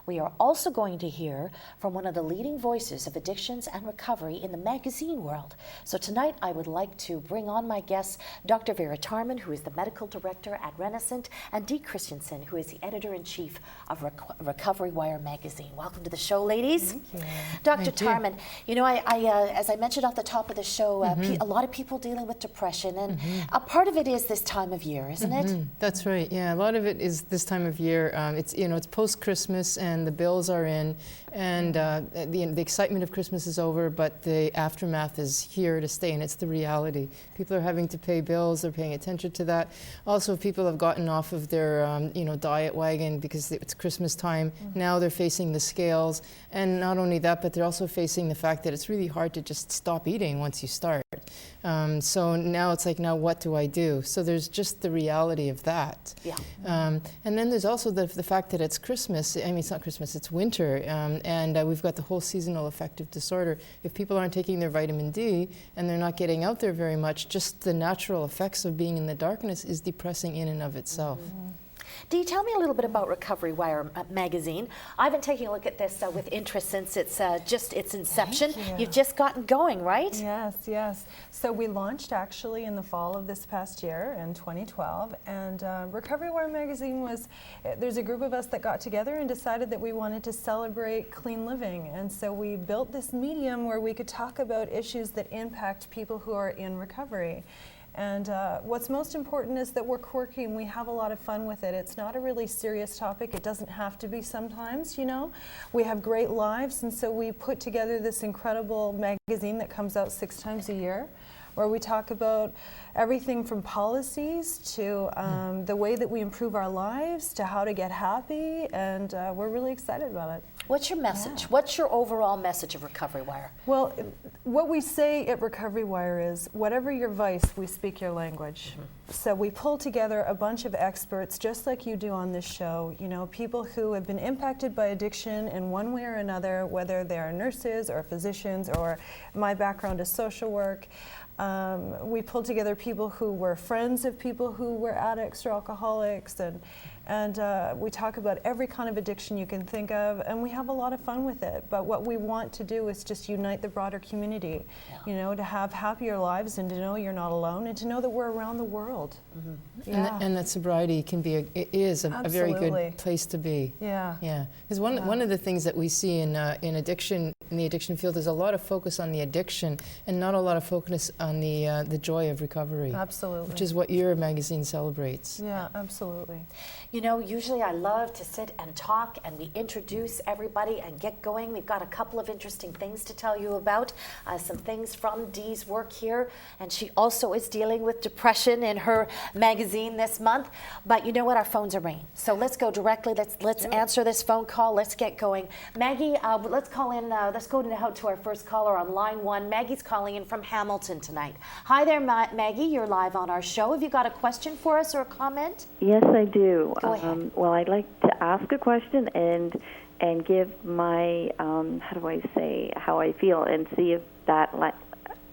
We are also going to hear from one of the leading voices of addictions and recovery in the magazine world. So tonight I would like to bring on my guests, Dr. Vera Tarman, who is the medical director at Renascent, and Dee Christensen, who is the editor-in-chief of Recovery Wire magazine. Welcome to the show, ladies. Thank you. Dr. Tarman, you know, as I mentioned off the top of the show, a lot of people dealing with depression, and a part of it is this time of year, isn't it? That's right. Yeah, a lot of it is this time of year. It's it's post-Christmas, and the bills are in, and the excitement of Christmas is over, but the aftermath is here to stay, and it's the reality. People are having to pay bills. They're paying attention to that. Also, people have gotten off of their diet wagon because it's Christmas time. Now they're facing the scales, and not only that, but they're also facing the fact that it's really hard to just stop eating once you start. So now it's like, now what do I do? So there's just the reality of that. Yeah. And then there's also the fact that it's Christmas. I mean, it's not Christmas, it's winter. And we've got the whole seasonal affective disorder. If people aren't taking their vitamin D and they're not getting out there very much, just the natural effects of being in the darkness is depressing in and of itself. Dee, tell me a little bit about Recovery Wire magazine. I've been taking a look at this with interest since it's just its inception. You've just gotten going, right? Yes, yes. So we launched actually in the fall of this past year in 2012, and Recovery Wire magazine was, there's a group of us that got together and decided that we wanted to celebrate clean living, and so we built this medium where we could talk about issues that impact people who are in recovery. And what's most important is that we're quirky and we have a lot of fun with it. It's not a really serious topic. It doesn't have to be sometimes, you know. We have great lives, and so we put together this incredible magazine that comes out 6 times a year, where we talk about everything from policies to the way that we improve our lives to how to get happy, and we're really excited about it. What's your message? What's your overall message of Recovery Wire? Well, what we say at Recovery Wire is, whatever your vice, we speak your language. So we pull together a bunch of experts, just like you do on this show, you know, people who have been impacted by addiction in one way or another, whether they're nurses or physicians, or my background is social work. We pulled together people who were friends of people who were addicts or alcoholics, and we talk about every kind of addiction you can think of, and we have a lot of fun with it. But what we want to do is just unite the broader community, you know, to have happier lives and to know you're not alone and to know that we're around the world. And that sobriety can be is a very good place to be. Yeah. Because one of the things that we see in addiction, in the addiction field, is a lot of focus on the addiction and not a lot of focus on the joy of recovery. Absolutely. Which is what your magazine celebrates. Yeah, absolutely. You know, usually I love to sit and talk and we introduce everybody and get going. We've got a couple of interesting things to tell you about, some things from Dee's work here, and she also is dealing with depression in her magazine this month. But you know what, our phones are ringing, so let's go directly. Let's answer this phone call. Let's get going. Maggie, let's call in. Let's go to our first caller on line 1. Maggie's calling in from Hamilton tonight. Hi there, Maggie. You're live on our show. Have you got a question for us or a comment? Yes, I do. Go ahead. Well, I'd like to ask a question and give my how I feel and see if that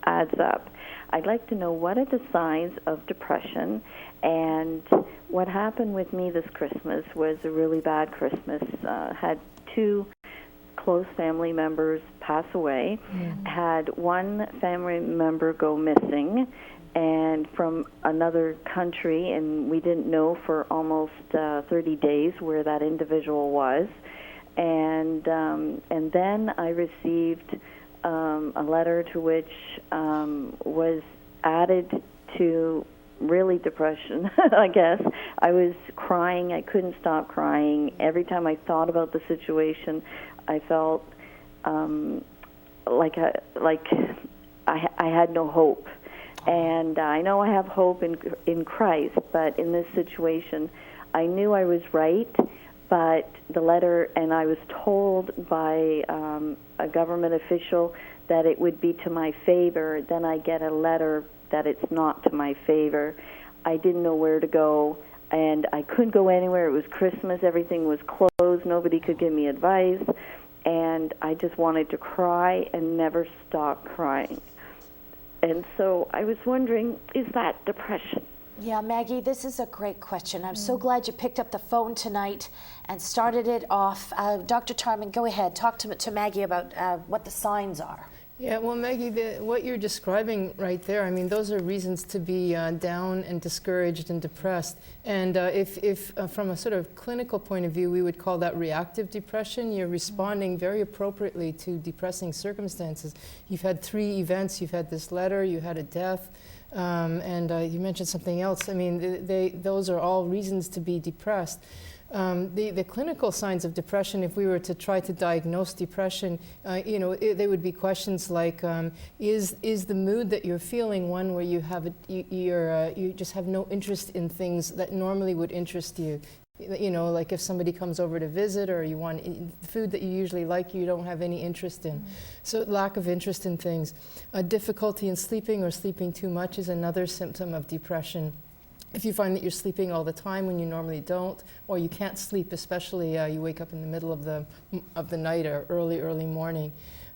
adds up. I'd like to know, what are the signs of depression, and what happened with me this Christmas was a really bad Christmas. Had 2 close family members pass away, had one family member go missing, and from another country, and we didn't know for almost 30 days where that individual was. And then I received a letter to which was added to really depression, I guess. I was crying. I couldn't stop crying. Every time I thought about the situation, I felt like I had no hope. And I know I have hope in Christ, but in this situation, I knew I was right, but the letter, and I was told by a government official that it would be to my favor. Then I get a letter that it's not to my favor. I didn't know where to go, and I couldn't go anywhere. It was Christmas. Everything was closed. Nobody could give me advice, and I just wanted to cry and never stop crying. And so I was wondering, is that depression? Yeah, Maggie, this is a great question. I'm so glad you picked up the phone tonight and started it off. Dr. Tarman, go ahead. Talk to Maggie about what the signs are. Yeah, well, Maggie, what you're describing right there, I mean, those are reasons to be down and discouraged and depressed. And if from a sort of clinical point of view, we would call that reactive depression. You're responding very appropriately to depressing circumstances. You've had 3 events. You've had this letter. You had a death. And you mentioned something else. I mean, those are all reasons to be depressed. The clinical signs of depression, if we were to try to diagnose depression, they would be questions like, is the mood that you're feeling one where you have you just have no interest in things that normally would interest you? Like if somebody comes over to visit, or you want food that you usually like, you don't have any interest in. So lack of interest in things. Difficulty in sleeping or sleeping too much is another symptom of depression. If you find that you're sleeping all the time when you normally don't, or you can't sleep, especially you wake up in the middle of the night or early morning,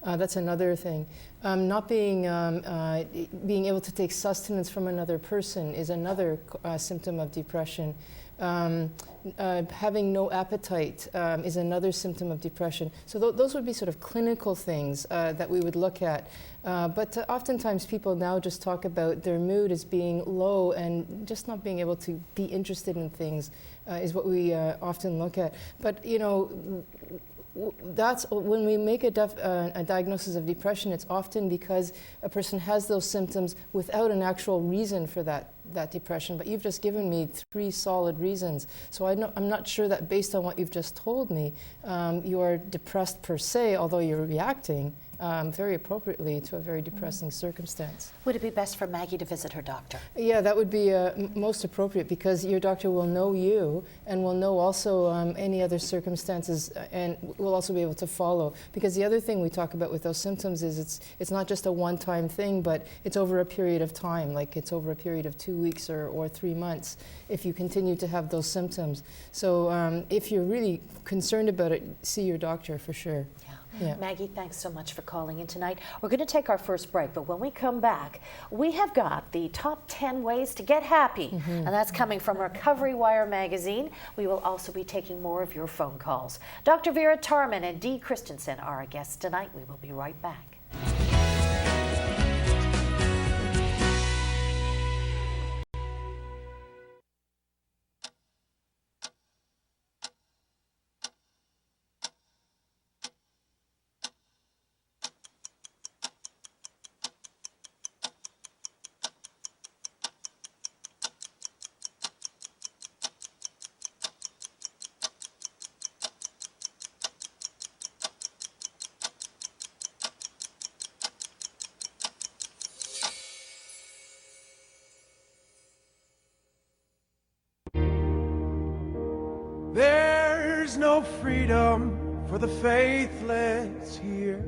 that's another thing. Not being able to take sustenance from another person is another symptom of depression. Having no appetite is another symptom of depression. So those would be sort of clinical things that we would look at. But oftentimes people now just talk about their mood as being low, and just not being able to be interested in things is what we often look at. But that's when we make a diagnosis of depression, it's often because a person has those symptoms without an actual reason for that depression. But you've just given me 3 solid reasons. So I'm not sure that based on what you've just told me, you're depressed per se, although you're reacting very appropriately to a very depressing circumstance. Would it be best for Maggie to visit her doctor? Yeah, that would be most appropriate, because your doctor will know you and will know also any other circumstances, and will also be able to follow. Because the other thing we talk about with those symptoms is it's not just a one-time thing, but it's over a period of time, like it's over a period of 2 weeks or 3 months if you continue to have those symptoms. So if you're really concerned about it, see your doctor for sure. Yeah. Maggie, thanks so much for calling in tonight. We're going to take our first break, but when we come back, we have got the top 10 ways to get happy, and that's coming from Recovery Wire magazine. We will also be taking more of your phone calls. Dr. Vera Tarman and Dee Christensen are our guests tonight. We will be right back. There's no freedom for the faithless here,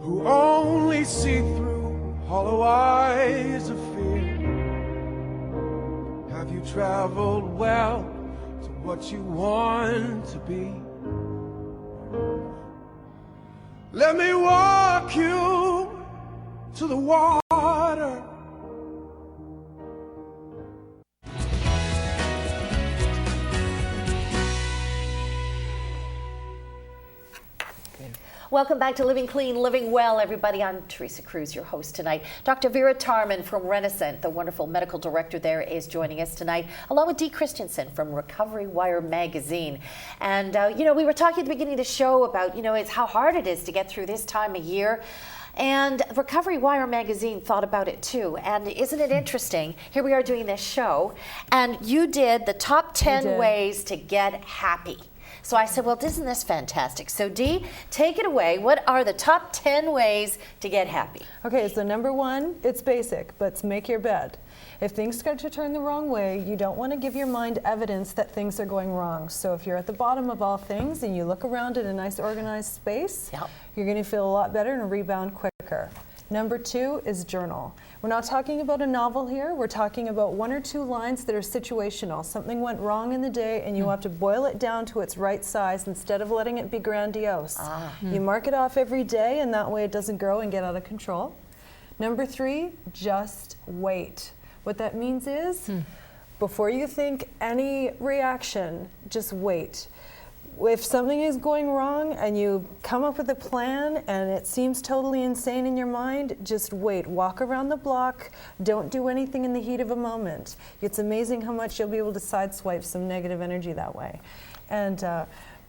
who only see through hollow eyes of fear. Have you traveled well to what you want to be? Let me walk you to the water. Welcome back to Living Clean, Living Well, everybody. I'm Teresa Cruz, your host tonight. Dr. Vera Tarman from Renaissance, the wonderful medical director there, is joining us tonight, along with Dee Christensen from Recovery Wire magazine. And, we were talking at the beginning of the show about, it's how hard it is to get through this time of year. And Recovery Wire magazine thought about it too. And isn't it interesting? Here we are doing this show, and you did the top 10 ways to get happy. So I said, well, isn't this fantastic? So Dee, take it away. What are the top 10 ways to get happy? Okay, so number 1, it's basic, but it's make your bed. If things start to turn the wrong way, you don't want to give your mind evidence that things are going wrong. So if you're at the bottom of all things and you look around at a nice organized space, you're going to feel a lot better and rebound quicker. Number 2 is journal. We're not talking about a novel here. We're talking about 1 or 2 lines that are situational. Something went wrong in the day and you have to boil it down to its right size instead of letting it be grandiose. You mark it off every day, and that way it doesn't grow and get out of control. Number 3, just wait. What that means is, before you think any reaction, just wait. If something is going wrong and you come up with a plan and it seems totally insane in your mind, just wait. Walk around the block. Don't do anything in the heat of a moment. It's amazing how much you'll be able to sideswipe some negative energy that way. And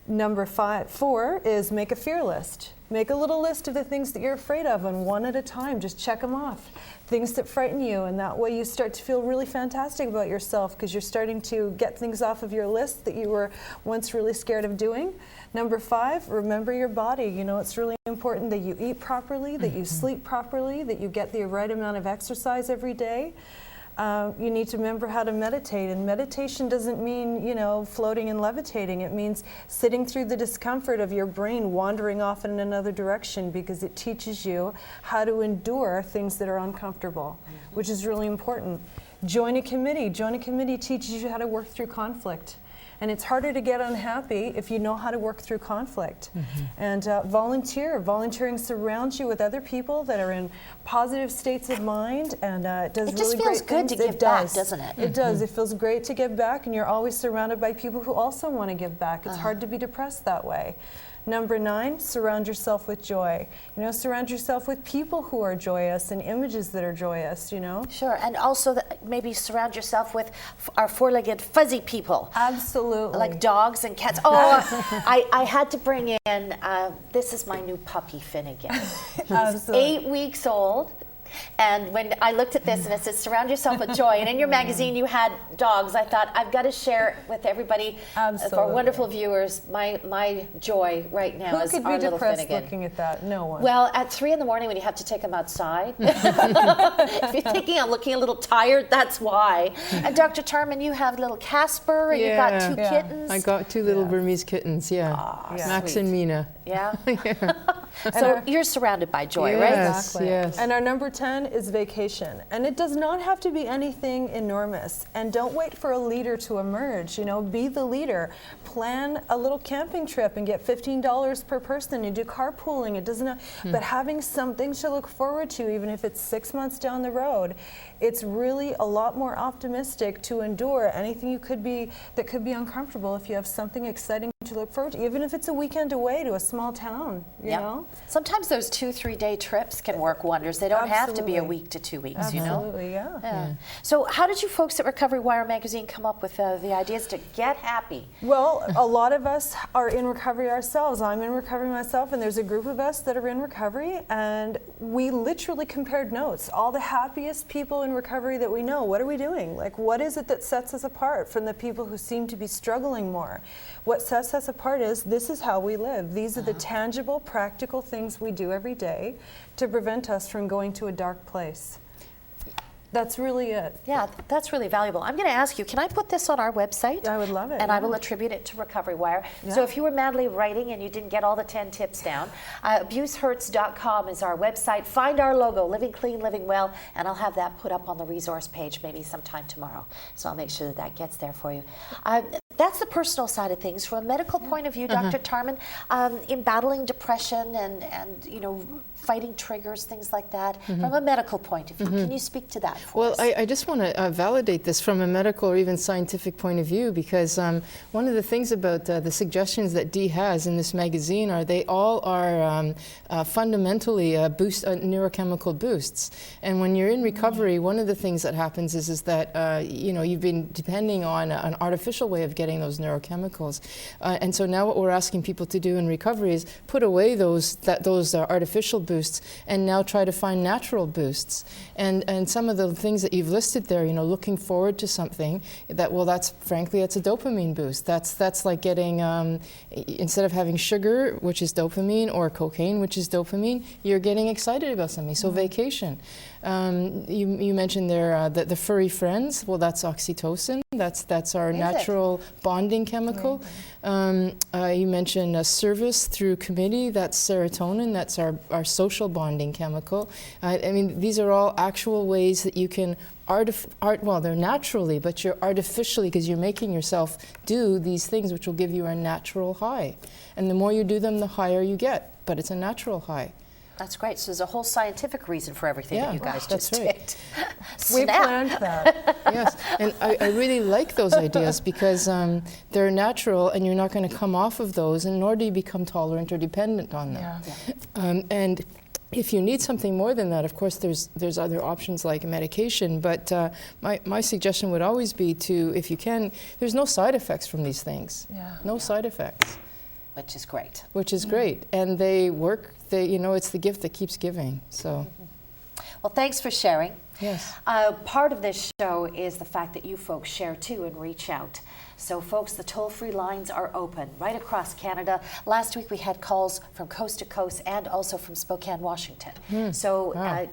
number 4 is make a fear list. Make a little list of the things that you're afraid of, and one at a time, just check them off. Things that frighten you, and that way you start to feel really fantastic about yourself because you're starting to get things off of your list that you were once really scared of doing. Number 5, remember your body. You know, it's really important that you eat properly, that you sleep properly, that you get the right amount of exercise every day. You need to remember how to meditate, and meditation doesn't mean, you know, floating and levitating. It means sitting through the discomfort of your brain wandering off in another direction, because it teaches you how to endure things that are uncomfortable, which is really important. Join a committee. Join a committee teaches you how to work through conflict. And it's harder to get unhappy if you know how to work through conflict. And volunteer. Volunteering surrounds you with other people that are in positive states of mind, and it does really great things. It just feels good to give back, doesn't it? It does. It feels great to give back, and you're always surrounded by people who also want to give back. It's hard to be depressed that way. Number 9, surround yourself with joy. You know, surround yourself with people who are joyous and images that are joyous, you know? Sure, and also maybe surround yourself with our four-legged fuzzy people. Absolutely. Like dogs and cats. Oh, I had to bring in, this is my new puppy, Finnegan. He's 8 weeks old. And when I looked at this and it says, surround yourself with joy, and in your magazine you had dogs, I thought, I've got to share with everybody, for our wonderful viewers, my joy right now is our little Finnegan. Who could be depressed looking at that? No one. Well, at 3 in the morning when you have to take them outside, if you're thinking I'm looking a little tired, that's why. And Dr. Tarman, you have little Casper, and you've got 2 kittens. I got 2 little Burmese kittens, Max sweet. and Mina. Yeah? So you're surrounded by joy, right? Exactly. Yes. And our number 10 is vacation. And it does not have to be anything enormous. And don't wait for a leader to emerge. You know, be the leader. Plan a little camping trip and get $15 per person and do carpooling. It doesn't, but having something to look forward to, even if it's 6 months down the road, it's really a lot more optimistic to endure anything that could be uncomfortable if you have something exciting to look forward to, even if it's a weekend away to a small town, you know? Sometimes those 2-3 day trips can work wonders. They don't have to be a week to 2 weeks, you know? Absolutely, yeah. So how did you folks at Recovery Wire magazine come up with the ideas to get happy? Well, a lot of us are in recovery ourselves. I'm in recovery myself, and there's a group of us that are in recovery, and we literally compared notes. All the happiest people in recovery that we know, what are we doing? Like, what is it that sets us apart from the people who seem to be struggling more? What sets us apart is this is how we live. These are the tangible, practical things we do every day to prevent us from going to a dark place. That's really it. Yeah, that's really valuable. I'm going to ask you, can I put this on our website? I would love it. And I will attribute it to Recovery Wire. So if you were madly writing and you didn't get all the 10 tips down, abusehurts.com is our website. Find our logo, Living Clean, Living Well, and I'll have that put up on the resource page maybe sometime tomorrow. So I'll make sure that that gets there for you. That's the personal side of things. From a medical point of view, Dr. Tarman, in battling depression and you know, fighting triggers, things like that, from a medical point of view, can you speak to that for us? I just want to validate this from a medical or even scientific point of view, because one of the things about the suggestions that Dee has in this magazine are they all are fundamentally neurochemical boosts. And when you're in recovery, one of the things that happens is that you know, you've been depending on an artificial way of getting those neurochemicals. And so now what we're asking people to do in recovery is put away those artificial boosts and now try to find natural boosts. And some of the things that you've listed there, you know, looking forward to something, that's frankly, it's a dopamine boost. That's like getting, instead of having sugar, which is dopamine, or cocaine, which is dopamine, you're getting excited about something. So vacation. You mentioned there the furry friends. Well, that's oxytocin. That's our natural bonding chemical. You mentioned service through committee. That's serotonin. That's our social bonding chemical. I mean, these are all actual ways that you can well, they're naturally, but you're artificially, because you're making yourself do these things which will give you a natural high. And the more you do them, the higher you get. But it's a natural high. That's great. So there's a whole scientific reason for everything that you guys that's just right. did. We Snap. planned that. Yes, and I really like those ideas because they're natural and you're not going to come off of those, and nor do you become tolerant or dependent on them. Yeah. And if you need something more than that, of course, there's other options like medication. But my suggestion would always be to, if you can, there's no side effects from these things. Yeah. No side effects. Which is great. Which is great, and they work. It's the gift that keeps giving. So, Well, thanks for sharing. yes. Part of this show is the fact that you folks share too and reach out. So folks, the toll-free lines are open right across Canada. Last week we had calls from coast to coast and also from Spokane, Washington. So, Wow.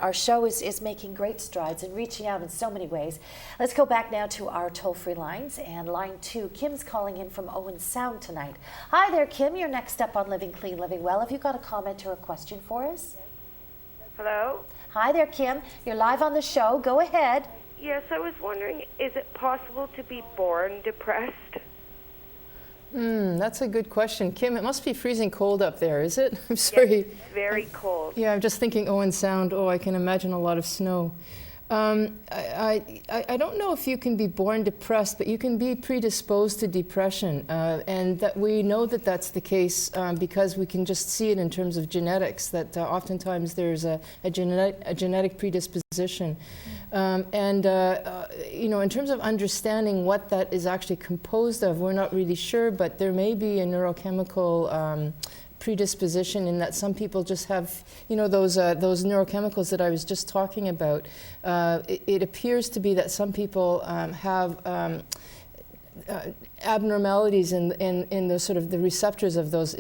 Our show is making great strides and reaching out in so many ways. Let's go back now to our toll-free lines. And line 2, Kim's calling in from Owen Sound tonight. Hi there, Kim. You're next up on Living Clean, Living Well. Have you got a comment or a question for us? Hello? Hi there, Kim. You're live on the show. Go ahead. Yes, I was wondering, is it possible to be born depressed? That's a good question. Kim, it must be freezing cold up there, is it? I'm sorry. Yes, very cold. Yeah, I'm just thinking Owen Sound. Oh, I can imagine a lot of snow. I don't know if you can be born depressed, but you can be predisposed to depression. And that we know that that's the case because we can just see it in terms of genetics, that oftentimes there's a genetic predisposition. In terms of understanding what that is actually composed of, we're not really sure, but there may be a neurochemical predisposition in that some people just have, those neurochemicals that I was just talking about. It appears to be that some people have abnormalities in the sort of the receptors of those,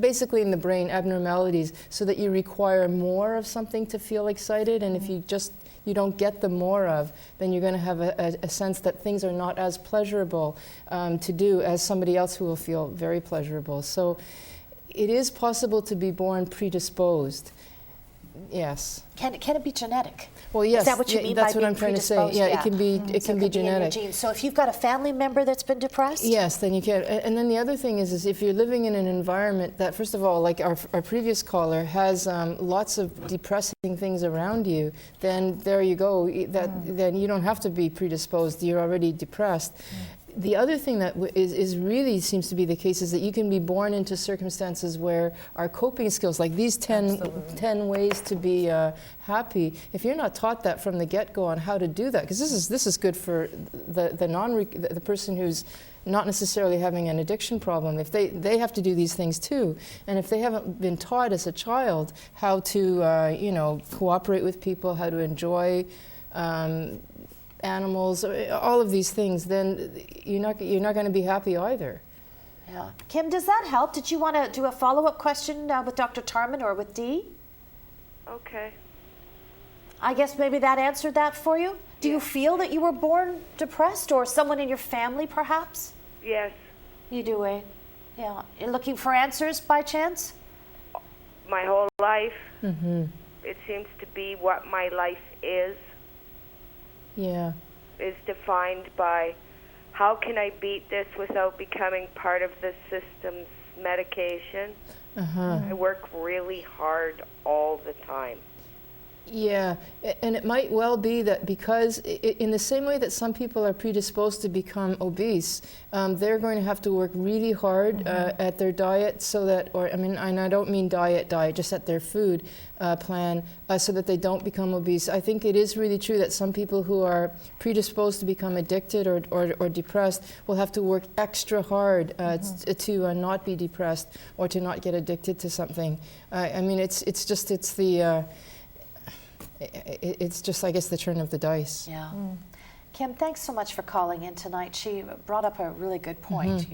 basically in the brain, abnormalities, so that you require more of something to feel excited, and if you don't get the more of, then you're going to have a sense that things are not as pleasurable to do as somebody else who will feel very pleasurable. So it is possible to be born predisposed. Yes. Can it be genetic? Well, yes. Is that what you mean that's by what I'm being trying to say. predisposed? Yeah, it can be. It So can be in your genetic. genes. So if you've got a family member that's been depressed, Yes, then you can. And then the other thing is if you're living in an environment that, first of all, like our previous caller, has lots of depressing things around you, then there you go. Then you don't have to be predisposed. You're already depressed. The other thing that is really seems to be the case is that you can be born into circumstances where our coping skills, like these 10 ways to be happy, if you're not taught that from the get-go on how to do that, because this is good for the person who's not necessarily having an addiction problem, if they have to do these things too, and if they haven't been taught as a child how to cooperate with people, how to enjoy animals, all of these things, then you're not going to be happy either. Yeah. Kim, does that help? Did you want to do a follow-up question with Dr. Tarman or with Dee? Okay. I guess maybe that answered that for you. Do you feel that you were born depressed, or someone in your family perhaps? Yes. You do, eh? Yeah. You're looking for answers by chance? My whole life, it seems to be what my life is defined by how can I beat this without becoming part of the system's medication. I work really hard all the time. Yeah, and it might well be that because in the same way that some people are predisposed to become obese, they're going to have to work really hard at their diet so that, and I don't mean diet, just at their food plan, so that they don't become obese. I think it is really true that some people who are predisposed to become addicted or depressed will have to work extra hard to not be depressed or to not get addicted to something. It's just, I guess, the turn of the dice. Yeah. Kim, thanks so much for calling in tonight. She brought up a really good point,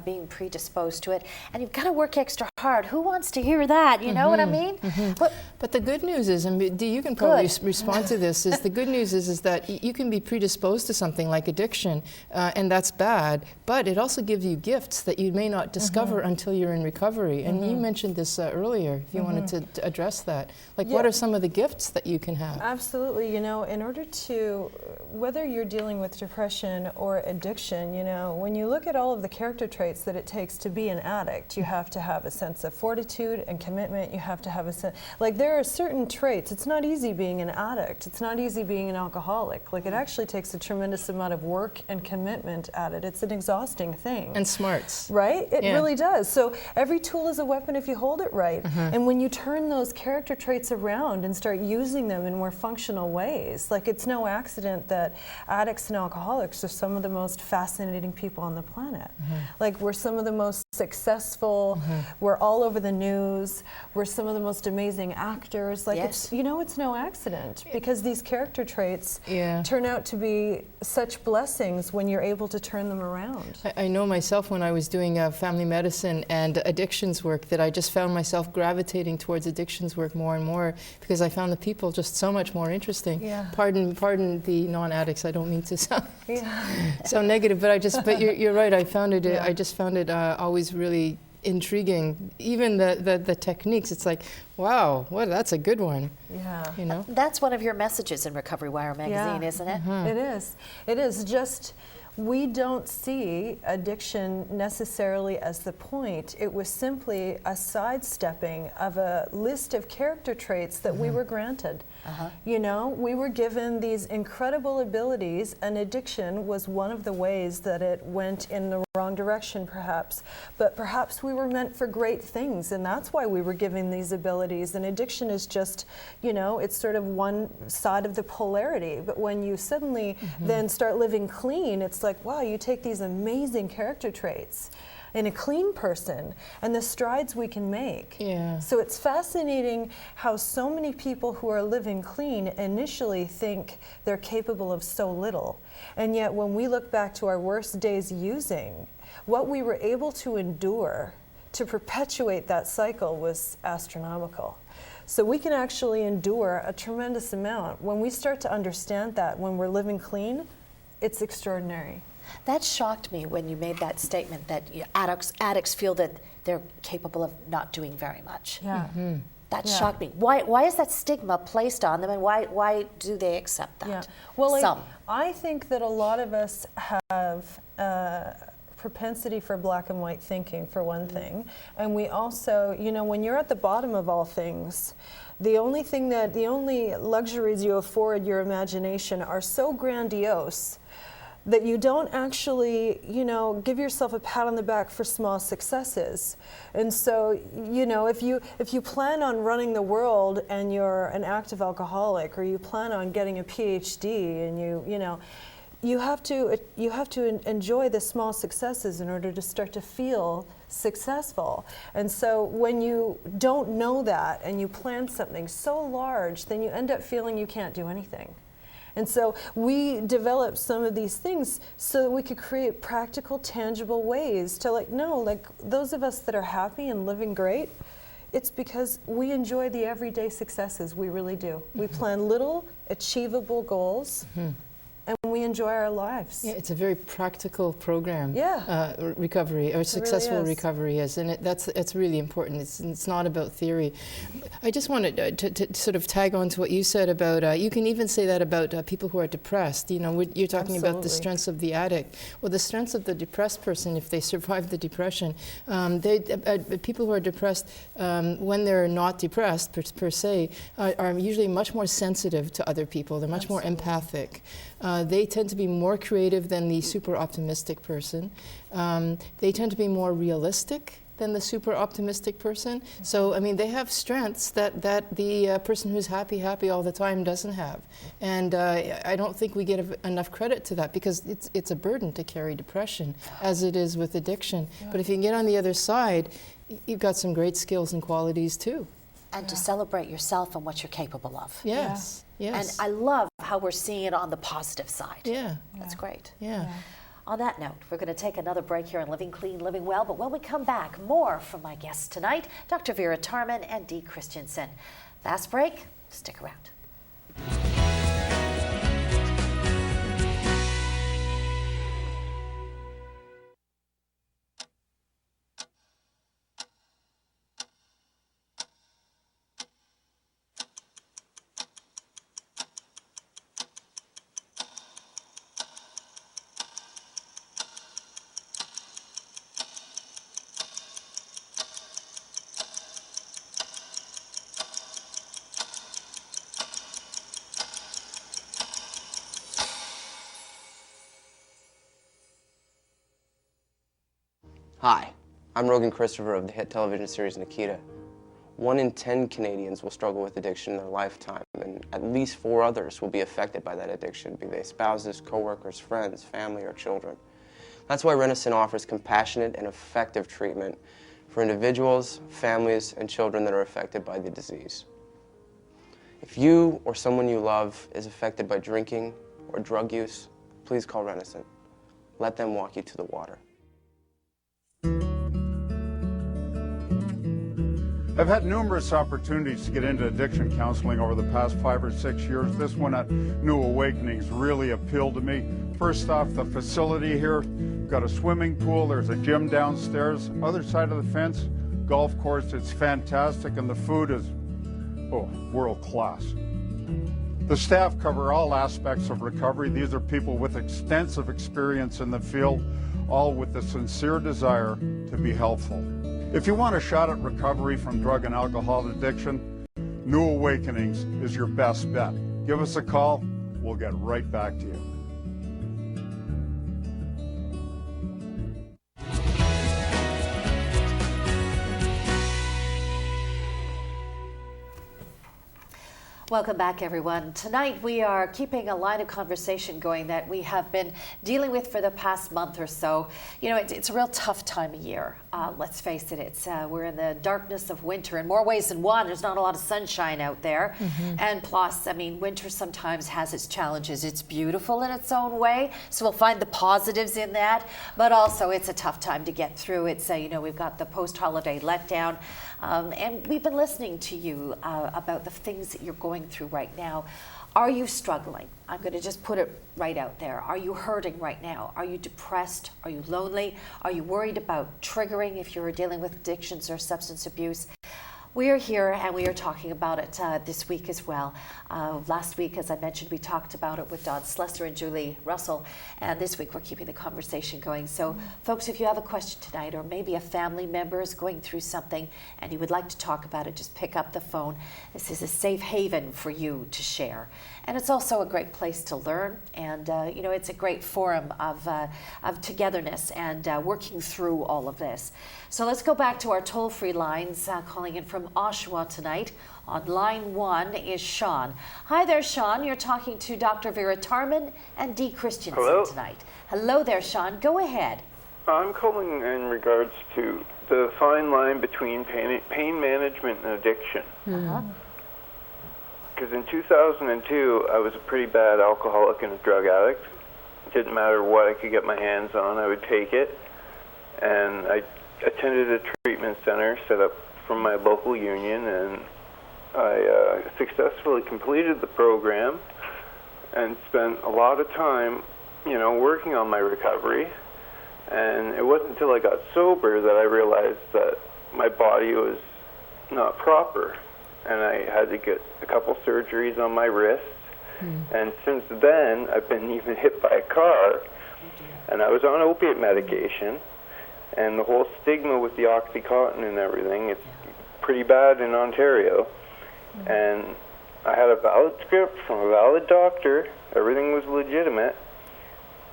being predisposed to it. And you've got to work extra hard. Who wants to hear that? You know what I mean? But the good news is, and Dee, you can probably respond to this, is the good news is that you can be predisposed to something like addiction, and that's bad, but it also gives you gifts that you may not discover until you're in recovery. And you mentioned this earlier, if you wanted to address that. Like, what are some of the gifts that you can have? Absolutely. In order to, whether whether you're dealing with depression or addiction, you know, when you look at all of the character traits that it takes to be an addict, you have to have a sense of fortitude and commitment. You have to have a sense, like there are certain traits. It's not easy being an addict. It's not easy being an alcoholic. Like it actually takes a tremendous amount of work and commitment at it. It's an exhausting thing. And smarts. Right? It Yeah. really does. So every tool is a weapon if you hold it right. And when you turn those character traits around and start using them in more functional ways, like it's no accident that addicts and alcoholics are some of the most fascinating people on the planet. Like we're some of the most successful, we're all over the news, we're some of the most amazing actors. Like Yes. it's, you know, it's no accident because these character traits Yeah. turn out to be such blessings when you're able to turn them around. I know myself when I was doing family medicine and addictions work that I just found myself gravitating towards addictions work more and more because I found the people just so much more interesting. Yeah. Pardon the non-addicts. I don't mean to sound Yeah. so negative, but but you're right. I found it. Yeah. I just found it always really intriguing. Even the techniques. It's like, wow, well, that's a good one. Yeah. You know. That's one of your messages in Recovery Wire magazine, Yeah. isn't it? It is. It is. Just we don't see addiction necessarily as the point. It was simply a sidestepping of a list of character traits that we were granted. You know, we were given these incredible abilities, and addiction was one of the ways that it went in the wrong direction, perhaps. But perhaps we were meant for great things, and that's why we were given these abilities. And addiction is just, you know, it's sort of one side of the polarity. But when you suddenly then start living clean, it's like, wow, you take these amazing character traits in a clean person and the strides we can make. Yeah. So it's fascinating how so many people who are living clean initially think they're capable of so little. And yet when we look back to our worst days using, what we were able to endure to perpetuate that cycle was astronomical. So we can actually endure a tremendous amount. When we start to understand that, when we're living clean, it's extraordinary. That shocked me when you made that statement that addicts feel that they're capable of not doing very much. Yeah. That Yeah. shocked me. Why is that stigma placed on them, and why do they accept that? Yeah. Well, Some. I think that a lot of us have propensity for black and white thinking, for one thing. And we also, you know, when you're at the bottom of all things, the only luxuries you afford your imagination are so grandiose that you don't actually, you know, give yourself a pat on the back for small successes. And so, you know, if you plan on running the world and you're an active alcoholic, or you plan on getting a PhD, and you have to enjoy the small successes in order to start to feel successful. And so when you don't know that and you plan something so large, then you end up feeling you can't do anything. And so we developed some of these things so that we could create practical, tangible ways to like those of us that are happy and living great, it's because we enjoy the everyday successes. We really do. We plan little achievable goals, and we enjoy our lives. Yeah, it's a very practical program. Yeah. Recovery or successful is. recovery is, and that's really important. It's not about theory. I just wanted to sort of tag on to what you said about. You can even say that about people who are depressed. You know, you're talking about the Absolutely. strengths of the addict. Well, the strengths of the depressed person, if they survive the depression, people who are depressed when they're not depressed per se are usually much more sensitive to other people. They're much more empathic. They tend to be more creative than the super optimistic person. They tend to be more realistic than the super optimistic person. So, I mean, they have strengths that the person who's happy all the time doesn't have. And I don't think we give enough credit to that because it's a burden to carry depression, as it is with addiction. Yeah. But if you can get on the other side, you've got some great skills and qualities too. And to celebrate yourself and what you're capable of. Yes. Yeah. Yes. And I love how we're seeing it on the positive side. Yeah. That's great. Yeah. On that note, we're going to take another break here on Living Clean, Living Well. But when we come back, more from my guests tonight, Dr. Vera Tarman and Dee Christensen. Fast break. Stick around. Hi, I'm Rogan Christopher of the hit television series Nikita. 1 in 10 Canadians will struggle with addiction in their lifetime, and at least 4 others will be affected by that addiction, be they spouses, coworkers, friends, family, or children. That's why Renison offers compassionate and effective treatment for individuals, families, and children that are affected by the disease. If you or someone you love is affected by drinking or drug use, please call Renison. Let them walk you to the water. I've had numerous opportunities to get into addiction counseling over the past 5 or 6 years. This one at New Awakenings really appealed to me. First off, the facility here, got a swimming pool, there's a gym downstairs. Other side of the fence, golf course, it's fantastic, and the food is, world class. The staff cover all aspects of recovery. These are people with extensive experience in the field, all with the sincere desire to be helpful. If you want a shot at recovery from drug and alcohol addiction, New Awakenings is your best bet. Give us a call. We'll get right back to you. Welcome back, everyone. Tonight we are keeping a line of conversation going that we have been dealing with for the past month or so. You know, it's a real tough time of year. Let's face it, we're in the darkness of winter in more ways than one. There's not a lot of sunshine out there. And plus, I mean, winter sometimes has its challenges. It's beautiful in its own way, so we'll find the positives in that. But also, it's a tough time to get through. It's, you know, we've got the post-holiday letdown. And we've been listening to you about the things that you're going through right now. Are you struggling? I'm going to just put it right out there. Are you hurting right now? Are you depressed? Are you lonely? Are you worried about triggering if you're dealing with addictions or substance abuse? We are here and we are talking about it this week as well. Last week, as I mentioned, we talked about it with Don Slessor and Julie Russell, and this week we're keeping the conversation going. So folks, if you have a question tonight, or maybe a family member is going through something and you would like to talk about it, just pick up the phone. This is a safe haven for you to share. And it's also a great place to learn, and you know, it's a great forum of togetherness and working through all of this. So let's go back to our toll-free lines. Calling in from Oshawa tonight. On line 1 is Sean. Hi there, Sean. You're talking to Dr. Vera Tarman and Dee Christensen tonight. Hello there, Sean. Go ahead. I'm calling in regards to the fine line between pain management and addiction. Because in 2002, I was a pretty bad alcoholic and a drug addict. It didn't matter what I could get my hands on, I would take it. And I attended a treatment center set up from my local union, and I successfully completed the program and spent a lot of time, you know, working on my recovery. And it wasn't until I got sober that I realized that my body was not proper. And I had to get a couple surgeries on my wrists. And since then, I've been even hit by a car. And I was on opiate medication. And the whole stigma with the Oxycontin and everything, it's pretty bad in Ontario. And I had a valid script from a valid doctor. Everything was legitimate.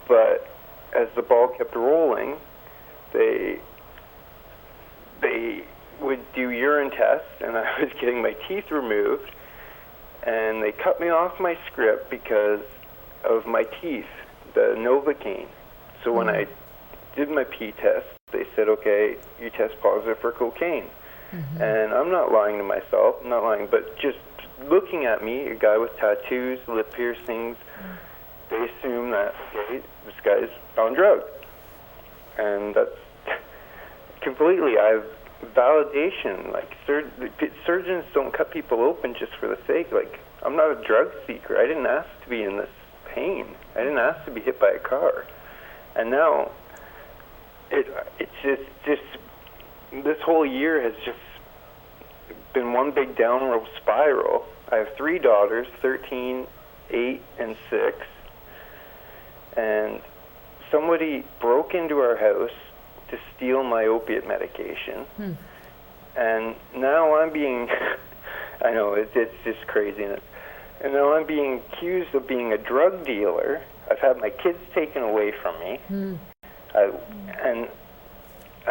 But as the ball kept rolling, they would do urine tests, and I was getting my teeth removed, and they cut me off my script because of my teeth, the Novocaine. So when I did my pee test, they said, okay, you test positive for cocaine. And I'm not lying to myself, I'm not lying, but just looking at me, a guy with tattoos, lip piercings, they assume that, okay, this guy's on drugs. And that's completely, validation, like surgeons don't cut people open just for the sake. Like, I'm not a drug seeker. I didn't ask to be in this pain. I didn't ask to be hit by a car. And now it's just this whole year has just been one big downward spiral. I have 3 daughters, 13, 8, and 6. And somebody broke into our house to steal my opiate medication. And now I'm being, I know, it's just craziness. And now I'm being accused of being a drug dealer. I've had my kids taken away from me. And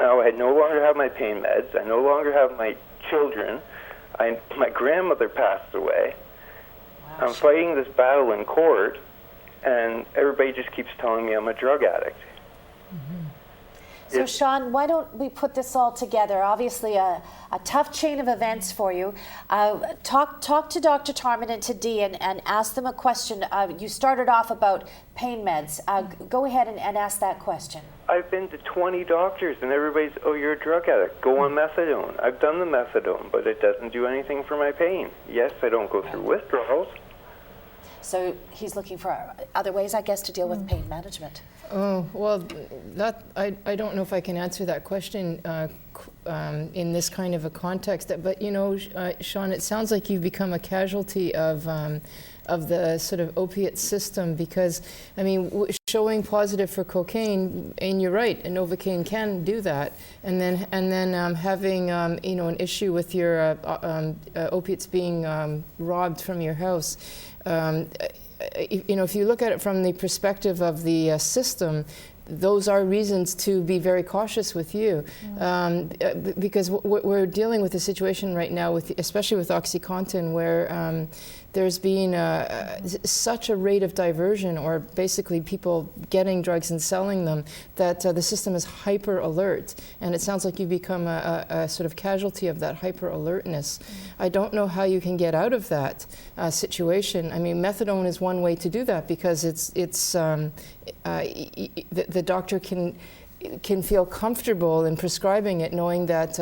Now I no longer have my pain meds. I no longer have my children. My grandmother passed away. Wow, I'm fighting this battle in court, and everybody just keeps telling me I'm a drug addict. So Sean, why don't we put this all together? Obviously a tough chain of events for you. Talk to Dr. Tarman and to Dee and ask them a question. You started off about pain meds. Go ahead and ask that question. I've been to 20 doctors, and everybody's, oh, you're a drug addict. Go on methadone. I've done the methadone, but it doesn't do anything for my pain. Yes, I don't go through withdrawals. So he's looking for other ways, I guess, to deal with pain management. Oh, well, I don't know if I can answer that question in this kind of a context. But, you know, Sean, it sounds like you've become a casualty of the sort of opiate system because, I mean, showing positive for cocaine, and you're right, and Novocaine can do that, and then having, you know, an issue with your opiates being robbed from your house. You know, if you look at it from the perspective of the system, those are reasons to be very cautious with you, because we're dealing with a situation right now, especially with OxyContin, where there's been such a rate of diversion, or basically people getting drugs and selling them, that the system is hyper alert. And it sounds like you've become a sort of casualty of that hyper alertness. I don't know how you can get out of that situation. I mean, methadone is one way to do that because the doctor can feel comfortable in prescribing it, knowing that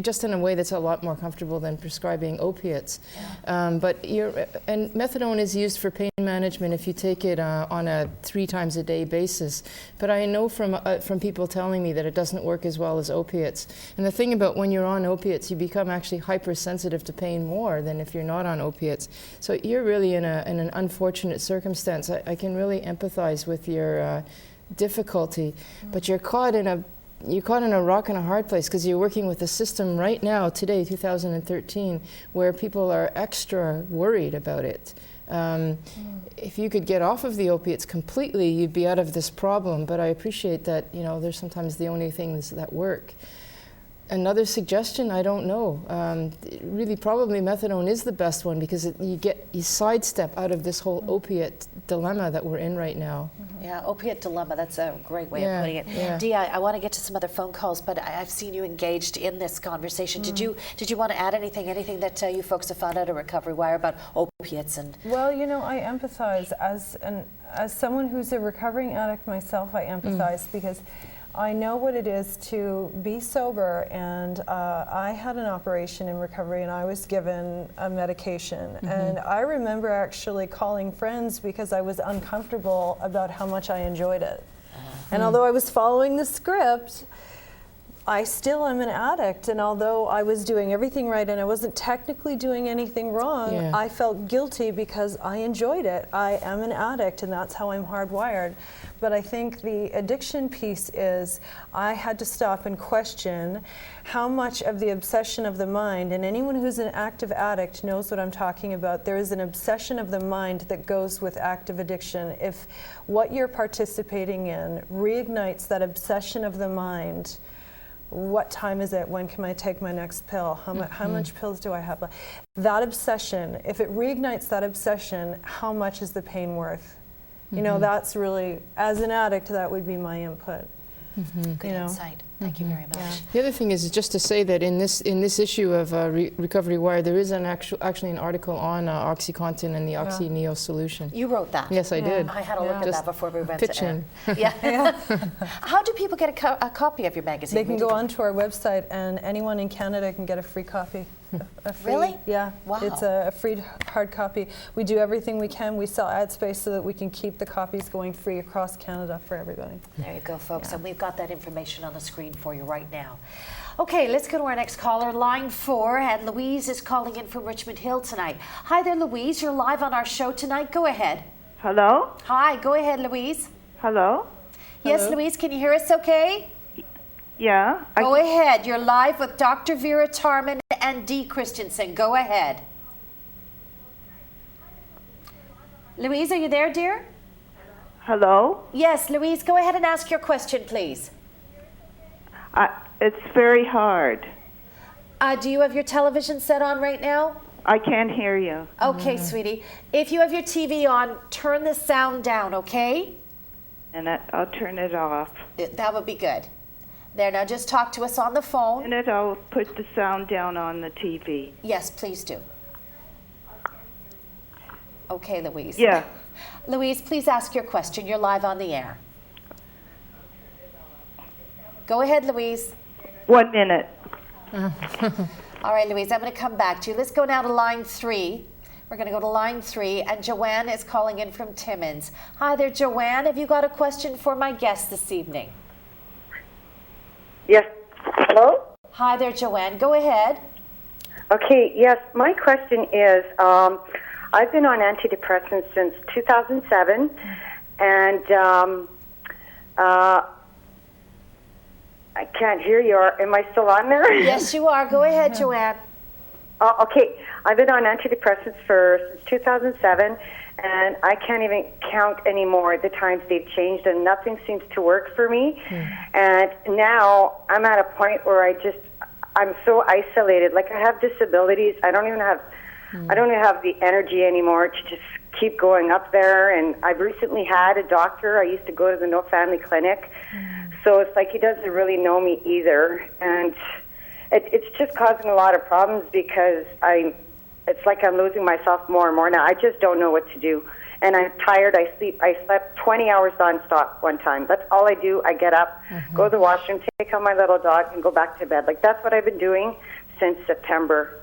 just in a way that's a lot more comfortable than prescribing opiates. But methadone is used for pain management if you take it on a 3 times a day basis. But I know from people telling me that it doesn't work as well as opiates. And the thing about when you're on opiates, you become actually hypersensitive to pain more than if you're not on opiates. So you're really in an unfortunate circumstance. I can really empathize with your difficulty, but you're caught in a rock and a hard place because you're working with a system right now, today, 2013, where people are extra worried about it. If you could get off of the opiates completely, you'd be out of this problem, but I appreciate that, you know, they're sometimes the only things that work. Another suggestion, I don't know. Really, probably methadone is the best one because you sidestep out of this whole opiate dilemma that we're in right now. Yeah, opiate dilemma, that's a great way of putting it. Yeah. Dee, I want to get to some other phone calls, but I've seen you engaged in this conversation. Did you want to add anything that you folks have found out at Recovery Wire about opiates? Well, you know, I empathize. As someone who's a recovering addict myself, I empathize because I know what it is to be sober, and I had an operation in recovery and I was given a medication. And I remember actually calling friends because I was uncomfortable about how much I enjoyed it. And although I was following the script, I still am an addict, and although I was doing everything right and I wasn't technically doing anything wrong, I felt guilty because I enjoyed it. I am an addict, and that's how I'm hardwired. But I think the addiction piece is I had to stop and question how much of the obsession of the mind, and anyone who's an active addict knows what I'm talking about, there is an obsession of the mind that goes with active addiction. If what you're participating in reignites that obsession of the mind, what time is it? When can I take my next pill? How much pills do I have left? That obsession, if it reignites that obsession, how much is the pain worth? You know, that's really, as an addict, that would be my input. Good insight. Thank you very much. The other thing is just to say that in this issue of Recovery Wire, there is actually an article on OxyContin and the Oxy Neo solution. You wrote that? Yes, I did. I had a look at that before we went pitching. to air. How do people get a copy of your magazine? They can go onto our website, and anyone in Canada can get a free copy. Really? Yeah. Wow. It's a free hard copy. We do everything we can. We sell ad space so that we can keep the copies going free across Canada for everybody. There you go, folks. And we've got that information on the screen for you right now. Okay, let's go to our next caller, line 4, and Louise is calling in from Richmond Hill tonight. Hi there, Louise. You're live on our show tonight. Go ahead. Hello? Hi. Go ahead, Louise. Hello? Yes, Louise. Can you hear us okay? Yeah. Go ahead. You're live with Dr. Vera Tarman and Dee Christensen. Go ahead. Louise, are you there, dear? Hello? Yes, Louise, go ahead and ask your question, please. It's very hard. Do you have your television set on right now? I can't hear you. Okay, sweetie. If you have your TV on, turn the sound down, okay? And I'll turn it off. That would be good. There, now just talk to us on the phone. And I'll put the sound down on the TV. Yes, please do. Okay, Louise. Yeah. Louise, please ask your question. You're live on the air. Go ahead, Louise. 1 minute. All right, Louise, I'm going to come back to you. Let's go now to line 3. We're going to go to line 3, and Joanne is calling in from Timmins. Hi there, Joanne. Have you got a question for my guest this evening? Yes. Hello? Hi there, Joanne. Go ahead. Okay, yes. My question is, I've been on antidepressants since 2007, and I can't hear you. Am I still on there? Yes, you are. Go ahead, Joanne. Okay. I've been on antidepressants since 2007, and I can't even count anymore the times they've changed, and nothing seems to work for me. And now I'm at a point where I'm so isolated. Like, I have disabilities. I don't even have the energy anymore to just keep going up there. And I've recently had a doctor. I used to go to the No Family Clinic. So it's like he doesn't really know me either. And it's just causing a lot of problems because it's like I'm losing myself more and more now. I just don't know what to do. And I'm tired. I slept 20 hours nonstop one time. That's all I do. I get up, go to the washroom, take out my little dog, and go back to bed. Like, that's what I've been doing since September.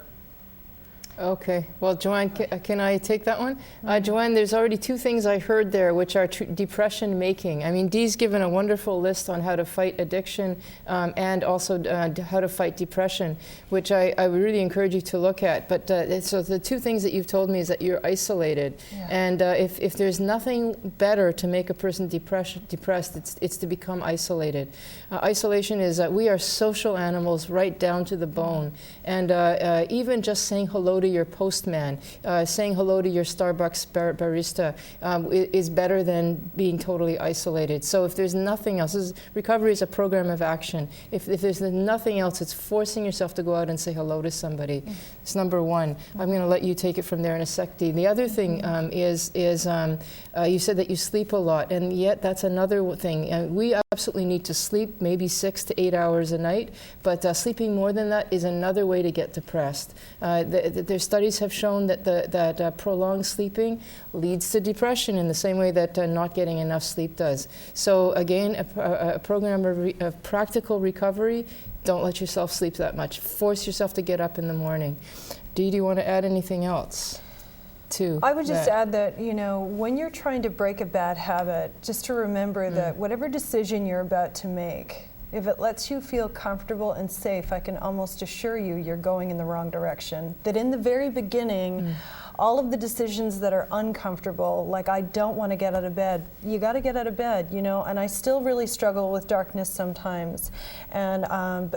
Okay. Well, Joanne, can I take that one? Joanne, there's already 2 things I heard there, which are depression making. I mean, Dee's given a wonderful list on how to fight addiction and also how to fight depression, which I would really encourage you to look at. But so the 2 things that you've told me is that you're isolated. Yeah. And if there's nothing better to make a person depressed, it's to become isolated. Isolation is we are social animals right down to the bone. And even just saying hello to your postman, saying hello to your Starbucks barista is better than being totally isolated. So if there's nothing else, recovery is a program of action. If there's nothing else, it's forcing yourself to go out and say hello to somebody. It's number 1. I'm going to let you take it from there in a sec, Dee. The other thing is you said that you sleep a lot, and yet that's another thing. We absolutely need to sleep maybe 6 to 8 hours a night, but sleeping more than that is another way to get depressed. Their studies have shown that prolonged sleeping leads to depression in the same way that not getting enough sleep does. So again, a program of practical recovery. Don't let yourself sleep that much. Force yourself to get up in the morning. Dee, do you want to add anything else? I would just add that, when you're trying to break a bad habit, just to remember that whatever decision you're about to make, if it lets you feel comfortable and safe, I can almost assure you you're going in the wrong direction. That in the very beginning, all of the decisions that are uncomfortable, like I don't want to get out of bed, you got to get out of bed, and I still really struggle with darkness sometimes. And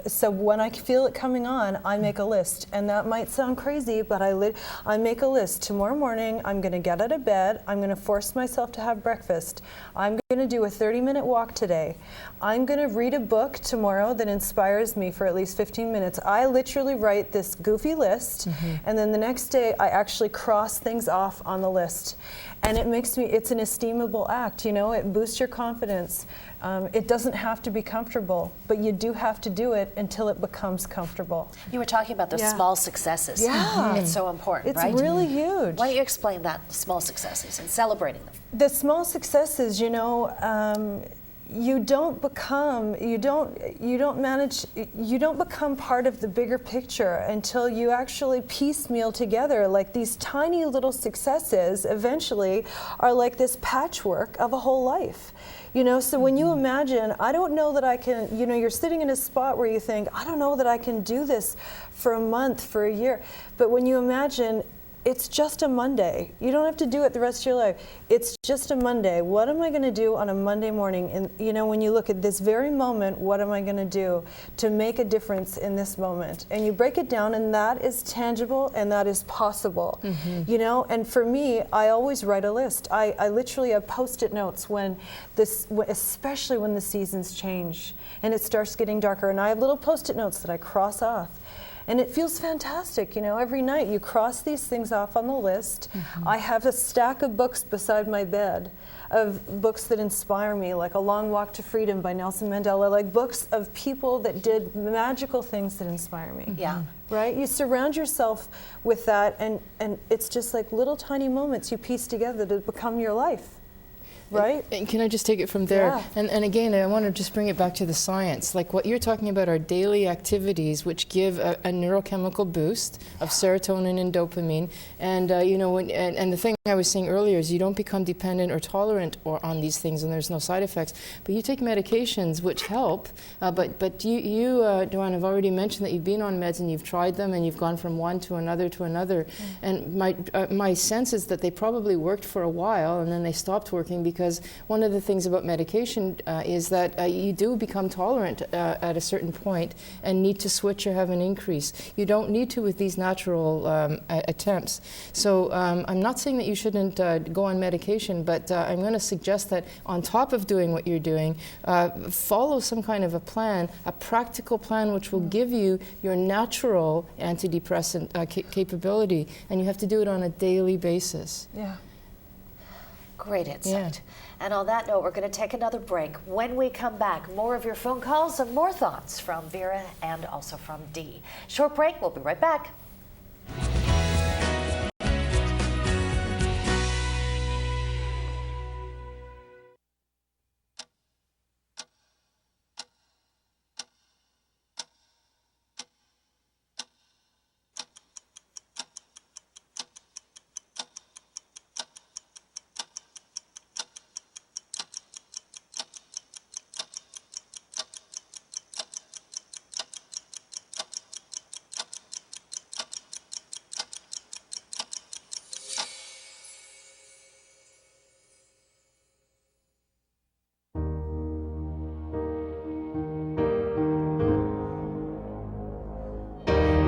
so when I feel it coming on, I make a list. And that might sound crazy, but I make a list. Tomorrow morning, I'm going to get out of bed. I'm going to force myself to have breakfast. I'm going to do a 30-minute walk today. I'm going to read a book tomorrow that inspires me for at least 15 minutes. I literally write this goofy list, and then the next day I actually cross things off on the list. And it's an esteemable act, it boosts your confidence. It doesn't have to be comfortable, but you do have to do it until it becomes comfortable. You were talking about those small successes. Yeah. It's so important, right? It's really huge. Why don't you explain that, small successes, and celebrating them? The small successes, you don't become part of the bigger picture until you actually piecemeal together. Like, these tiny little successes eventually are like this patchwork of a whole life. So when you imagine, I don't know that I can, you're sitting in a spot where you think, I don't know that I can do this for a month, for a year. But when you imagine, it's just a Monday. You don't have to do it the rest of your life. It's just a Monday. What am I going to do on a Monday morning? And you know, when you look at this very moment, what am I going to do to make a difference in this moment? And you break it down, and that is tangible and that is possible. You know, and for me, I always write a list. I literally have Post-it notes when especially when the seasons change and it starts getting darker, and I have little Post-it notes that I cross off. And it feels fantastic, you know, every night you cross these things off on the list. I have a stack of books beside my bed, of books that inspire me, like A Long Walk to Freedom by Nelson Mandela, like books of people that did magical things that inspire me. Yeah. Right? You surround yourself with that, and it's just like little tiny moments you piece together to become your life. Right? And can I just take it from there? Yeah. And again, I want to just bring it back to the science. Like what you're talking about are daily activities which give a neurochemical boost of serotonin and dopamine. And you know, and the thing I was saying earlier is you don't become dependent or tolerant on these things, and there's no side effects. But you take medications which help. But you Joanne, have already mentioned that you've been on meds and you've tried them and you've gone from one to another to another. And my sense is that they probably worked for a while and then they stopped working, because one of the things about medication is that you do become tolerant at a certain point and need to switch or have an increase. You don't need to with these natural attempts. So I'm not saying that you shouldn't go on medication, but I'm going to suggest that on top of doing what you're doing, follow some kind of a plan, a practical plan which will give you your natural antidepressant capability, and you have to do it on a daily basis. Yeah. Great insight. And on that note, we're going to take another break. When we come back, more of your phone calls and more thoughts from Vera and also from Dee. Short break, we'll be right back.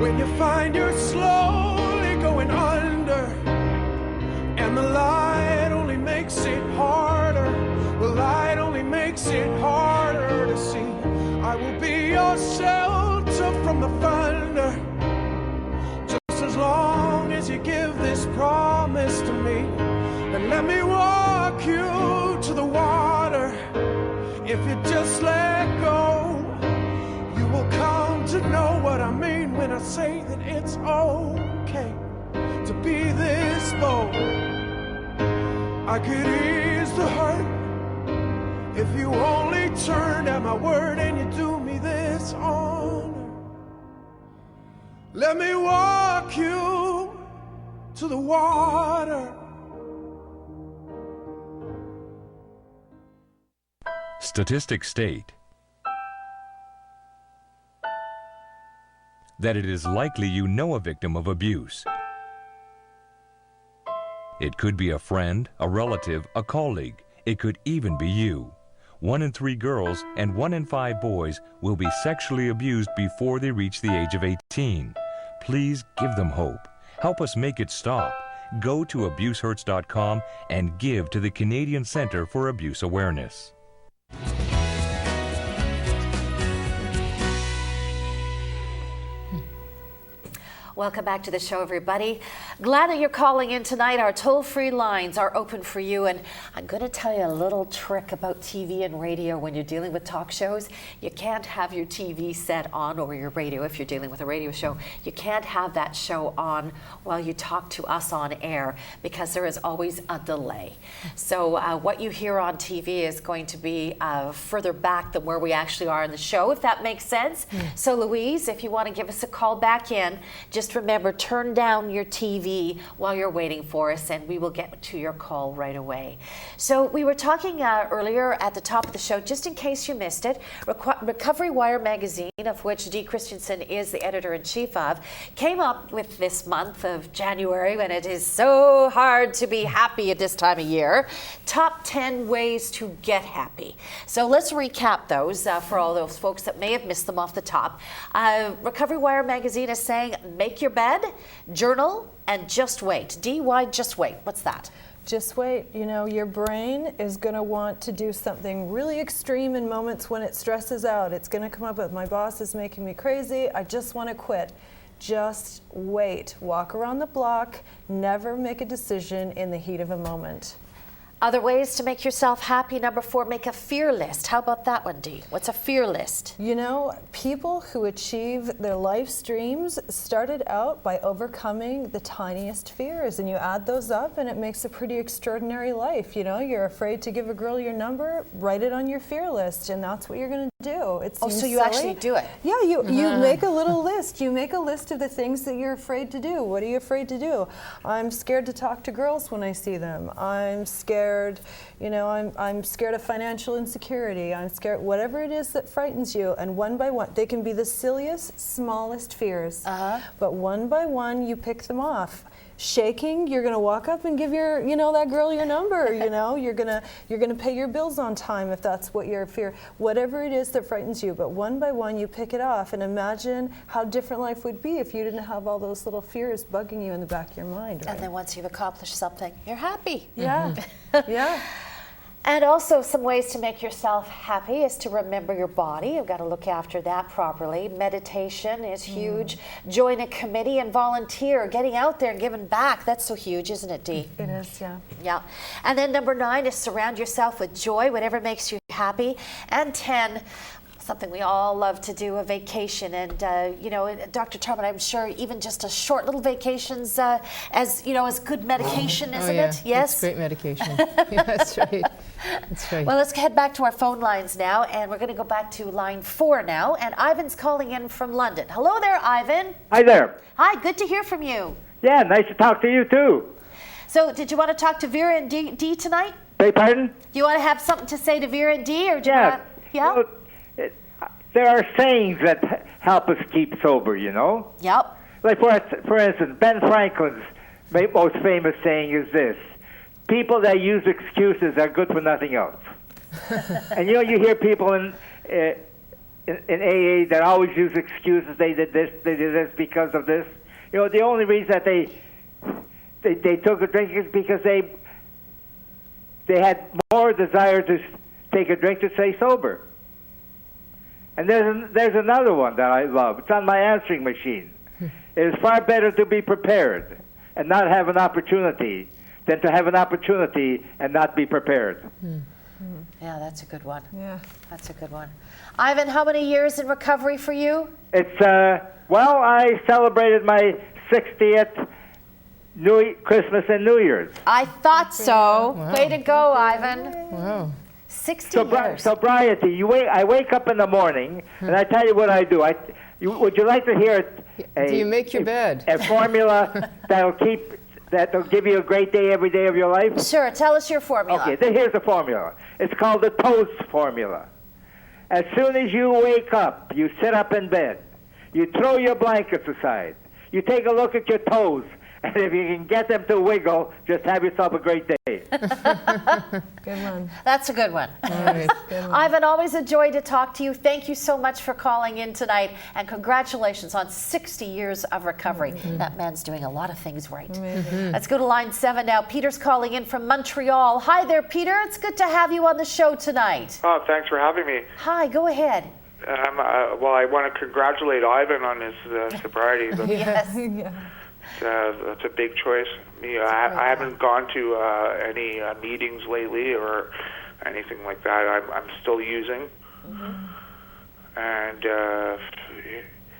When you find you're slowly going under, and the light only makes it harder, the light only makes it harder to see. I will be your shelter from the thunder, just as long as you give this promise to me. And let me walk you to the water. If you just let go, you will come to know what I mean when I say that it's okay to be this bold. I could ease the hurt if you only turn at my word and you do me this honor. Let me walk you to the water. Statistics state that it is likely you know a victim of abuse. It could be a friend, a relative, a colleague. It could even be you. 1 in 3 girls and 1 in 5 boys will be sexually abused before they reach the age of 18. Please give them hope. Help us make it stop. Go to abusehurts.com and give to the Canadian Centre for Abuse Awareness. Welcome back to the show, everybody. Glad that you're calling in tonight. Our toll-free lines are open for you, and I'm going to tell you a little trick about TV and radio when you're dealing with talk shows. You can't have your TV set on, or your radio, if you're dealing with a radio show. You can't have that show on while you talk to us on air, because there is always a delay. So what you hear on TV is going to be further back than where we actually are in the show, if that makes sense. So Louise, if you want to give us a call back in, just just remember, turn down your TV while you're waiting for us, and we will get to your call right away. So we were talking earlier at the top of the show, just in case you missed it, Recovery Wire magazine, of which Dee Christensen is the editor-in-chief of, came up with this month of January, when it is so hard to be happy at this time of year, top 10 ways to get happy. So let's recap those for all those folks that may have missed them off the top. Recovery Wire magazine is saying, make your bed, journal, and just wait. Dee, why just wait? What's that? Just wait. You know, your brain is going to want to do something really extreme in moments when it stresses out. It's going to come up with, my boss is making me crazy, I just want to quit. Just wait. Walk around the block. Never make a decision in the heat of a moment. Other ways to make yourself happy. Number 4, make a fear list. How about that one, Dee? What's a fear list? You know, people who achieve their life's dreams started out by overcoming the tiniest fears, and you add those up and it makes a pretty extraordinary life. You know, you're afraid to give a girl your number, write it on your fear list, and that's what you're going to do. It seems so you silly. actually do it? Yeah, you make a little list. You make a list of the things that you're afraid to do. What are you afraid to do? I'm scared to talk to girls when I see them. I'm scared, you know, I'm scared of financial insecurity. I'm scared, whatever it is that frightens you, and one by one, they can be the silliest, smallest fears, but one by one you pick them off. Shaking, you're going to walk up and give your, you know, that girl your number, you know, you're going to pay your bills on time if that's what your fear, whatever it is that frightens you, but one by one you pick it off, and imagine how different life would be if you didn't have all those little fears bugging you in the back of your mind. Right? And then once you've accomplished something, you're happy. Yeah, yeah. And also some ways to make yourself happy is to remember your body. You've got to look after that properly. Meditation is huge. Join a committee and volunteer. Getting out there and giving back. That's so huge, isn't it, Dee? It is, yeah. Yeah. And then number 9 is surround yourself with joy, whatever makes you happy. And 10, something we all love to do, a vacation. And, you know, Dr. Tarman, I'm sure even just a short little vacation's as, you know, as good medication, isn't it? Yes? It's great medication. Yeah, that's right. That's right. Well, let's head back to our phone lines now, and we're going to go back to line 4 now, and Ivan's calling in from London. Hello there, Ivan. Hi there. Hi, good to hear from you. Yeah, nice to talk to you too. So, did you want to talk to Vera and Dee tonight? Beg pardon? Do you want to have something to say to Vera and Dee, or do you want to, yeah? Well, there are sayings that help us keep sober, you know? Yep. Like, for instance, Ben Franklin's most famous saying is this: people that use excuses are good for nothing else. And you know, you hear people in AA that always use excuses. They did this because of this. You know, the only reason that they took a drink is because they had more desire to take a drink to stay sober. And there's another one that I love. It's on my answering machine. It is far better to be prepared and not have an opportunity than to have an opportunity and not be prepared. Yeah, that's a good one. Yeah. That's a good one. Ivan, how many years in recovery for you? It's, well, I celebrated my 60th Christmas and New Year's. I thought so. Wow. Way to go, Ivan. Wow. 60 years. Sobriety. I wake up in the morning, and I tell you what I do. Would you like to hear Do you make your bed? A formula that'll give you a great day every day of your life? Sure. Tell us your formula. Okay, then here's the formula. It's called the toast formula. As soon as you wake up, you sit up in bed. You throw your blankets aside. You take a look at your toes. And if you can get them to wiggle, just have yourself a great day. Good one. That's a good one. Right. Ivan, always a joy to talk to you. Thank you so much for calling in tonight, and congratulations on 60 years of recovery. That man's doing a lot of things right. Let's go to line 7 now. Peter's calling in from Montreal. Hi there, Peter. It's good to have you on the show tonight. Oh, thanks for having me. Hi, go ahead. Well, I want to congratulate Ivan on his sobriety. Yes. Yeah. That's a big choice. I haven't gone to any meetings lately or anything like that. I'm still using, and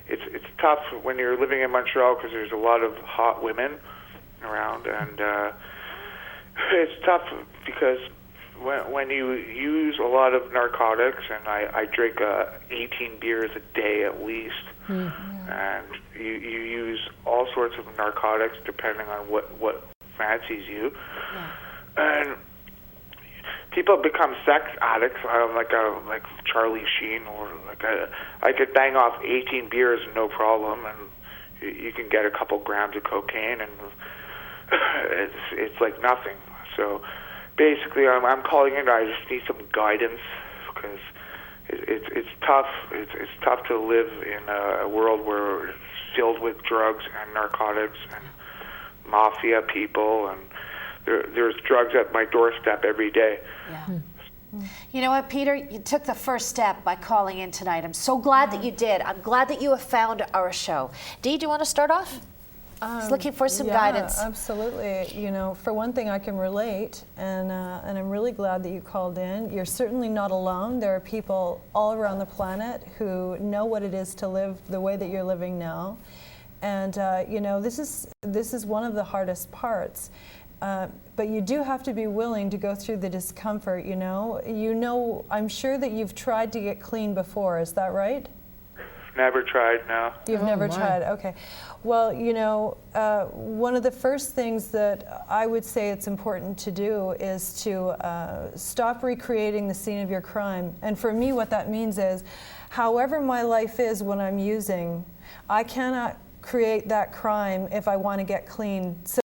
it's tough when you're living in Montreal because there's a lot of hot women around, and it's tough because when you use a lot of narcotics, and I drink 18 beers a day at least, and you use all sorts of narcotics depending on what fancies you. And people become sex addicts, like Charlie Sheen, or I could bang off 18 beers no problem, and you can get a couple grams of cocaine, and it's like nothing. So basically, I'm calling in. I just need some guidance because it's tough. It's tough to live in a world where it's filled with drugs and narcotics and mafia people, and there's drugs at my doorstep every day. Yeah. You know what, Peter? You took the first step by calling in tonight. I'm so glad that you did. I'm glad that you have found our show. Dee, do you want to start off? Just looking for some guidance. Absolutely. You know, for one thing, I can relate, and I'm really glad that you called in. You're certainly not alone. There are people all around the planet who know what it is to live the way that you're living now, and you know, this is one of the hardest parts. But you do have to be willing to go through the discomfort. You know, I'm sure that you've tried to get clean before. Is that right? Never tried, no. You've never tried, okay. Well, you know, one of the first things that I would say it's important to do is to stop recreating the scene of your crime. And for me, what that means is, however my life is when I'm using, I cannot create that crime if I want to get clean. So